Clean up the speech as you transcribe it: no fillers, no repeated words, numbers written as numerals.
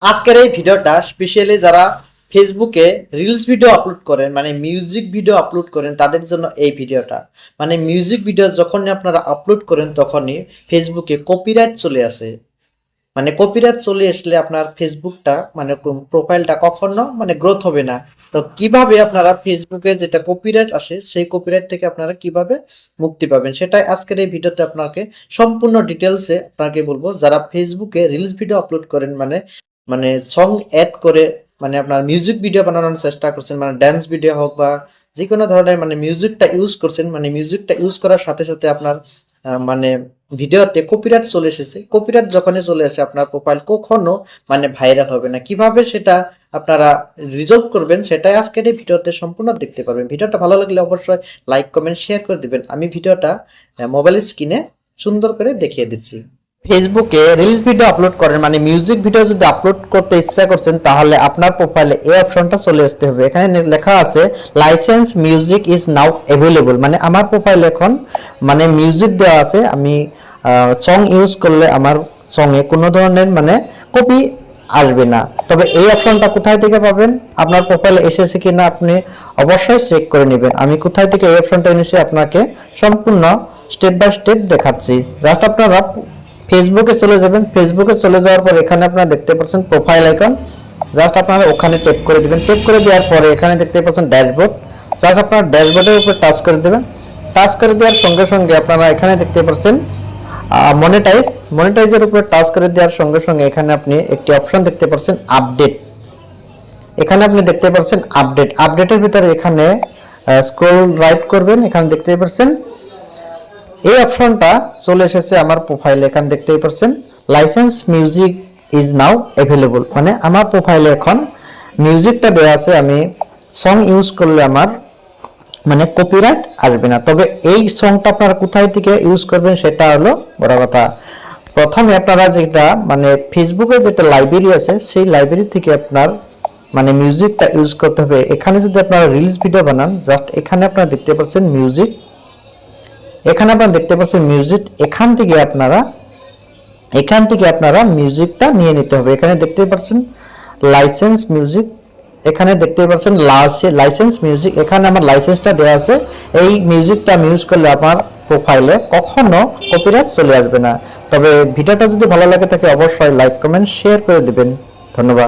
আজকের এই ভিডিওটা স্পেশালি যারা ফেসবুকে রিলস ভিডিও আপলোড করেন মানে মিউজিক ভিডিও আপলোড করেন তাদের জন্য এই ভিডিওটা। মানে মিউজিক ভিডিও যখনই আপনারা আপলোড করেন তখনই ফেসবুকে কপিরাইট চলে আসে। মানে কপিরাইট চলে আসলে আপনার ফেসবুকটা মানে প্রোফাইলটা কখনো মানে গ্রোথ হবে না। তো কিভাবে আপনারা ফেসবুকে যেটা কপিরাইট আসে সেই কপিরাইট থেকে আপনারা কিভাবে মুক্তি পাবেন সেটাই আজকের এই ভিডিওতে আপনাকে সম্পূর্ণ ডিটেলসে আপনাকে বলবো। যারা ফেসবুকে রিলস ভিডিও আপলোড করেন মানে মানে সং অ্যাড করে মানে আপনার মিউজিক ভিডিও বানানোর চেষ্টা করছেন, মানে ড্যান্স ভিডিও হোক বা যে কোনো ধরনের মানে মিউজিকটা ইউজ করছেন, মানে মিউজিকটা ইউজ করার সাথে সাথে আপনার মানে ভিডিওতে কপিরাইট চলে এসেছে। কপিরাইট যখনই চলে আসে আপনার প্রোফাইল কখনো মানে ভাইরাল হবে না। কিভাবে সেটা আপনারা রিজলভ করবেন সেটাই আজকের এই ভিডিওতে সম্পূর্ণ দেখতে পারবেন। ভিডিওটা ভালো লাগলে অবশ্যই লাইক কমেন্ট শেয়ার করে দিবেন। আমি ভিডিওটা মোবাইলের স্ক্রিনে সুন্দর করে দেখিয়ে দিচ্ছি। ফেসবুকে রিলস ভিডিও আপলোড করেন মানে মিউজিক ভিডিও যদি আপলোড করতে ইচ্ছা করছেন তাহলে আপনার প্রোফাইলে এই অপশনটা চলে আসতে হবে। এখানে লেখা আছে licence music is now available, মানে আমার প্রোফাইলে এখন মানে মিউজিক দেওয়া আছে। আমি সং ইউজ করলে আমার সঙ্গে কোনো ধরনের মানে কপি আসবে না। তবে এই অপশনটা কোথায় থেকে পাবেন, আপনার প্রোফাইলে এসেছে কিনা আপনি অবশ্যই চেক করে নেবেন। আমি কোথায় থেকে এই অপশনটা এনেছি আপনাকে সম্পূর্ণ স্টেপ বাই স্টেপ দেখাচ্ছি। জাস্ট আপনারা ফেসবুকে চলে যাবেন। ফেসবুকে চলে যাওয়ার পর এখানে আপনারা দেখতে পাচ্ছেন প্রোফাইল আইকন, জাস্ট আপনারা ওখানে ট্যাপ করে দিবেন। ট্যাপ করে দেওয়ার পরে এখানে দেখতে পাচ্ছেন ড্যাশবোর্ড, জাস্ট আপনারা ড্যাশবোর্ডের উপর টাচ করে দেবেন। টাচ করে দেওয়ার সঙ্গে সঙ্গে আপনারা এখানে দেখতে পাচ্ছেন মনিটাইজের উপরে টাচ করে দেওয়ার সঙ্গে সঙ্গে এখানে আপনি একটি অপশন দেখতে পাচ্ছেন আপডেট। এখানে আপনি দেখতে পাচ্ছেন আপডেটের ভিতরে এখানে স্ক্রল রাইট করবেন, এখানে দেখতে পাচ্ছেন এই অপশনটা চলে এসেছে আমার প্রোফাইলে। এখানে দেখতেই পাচ্ছেন licence music is now available, মানে আমার প্রোফাইলে এখন মিউজিকটা দেওয়া আছে। আমি সং ইউজ করলে আমার মানে কপিরাইট আসবে না। তবে এই সংটা আপনারা কোথায় থেকে ইউজ করবেন সেটা হলো বড় কথা। প্রথমে আপনারা যেটা মানে ফেসবুকে যেটা লাইব্রেরি আছে সেই লাইব্রেরি থেকে আপনার মানে মিউজিকটা ইউজ করতে হবে। এখানে যদি আপনারা রিলস ভিডিও বানান জাস্ট এখানে আপনারা দেখতে পাচ্ছেন মিউজিক, এখানে আপনারা দেখতে পাচ্ছেন মিউজিক। এখান থেকে আপনারা মিউজিকটা নিয়ে নিতে হবে। এখানে দেখতে পাচ্ছেন লাইসেন্স মিউজিক, এখানে দেখতে পাচ্ছেন লাইসেন্স মিউজিক, এখানে আমার লাইসেন্সটা দেওয়া আছে। এই মিউজিকটা আমি ইউজ করলে আমার প্রোফাইলে কখনো কপিরাইট চলে আসবে না। তবে ভিডিওটা যদি ভালো লাগে থাকে অবশ্যই লাইক কমেন্ট শেয়ার করে দিবেন। ধন্যবাদ।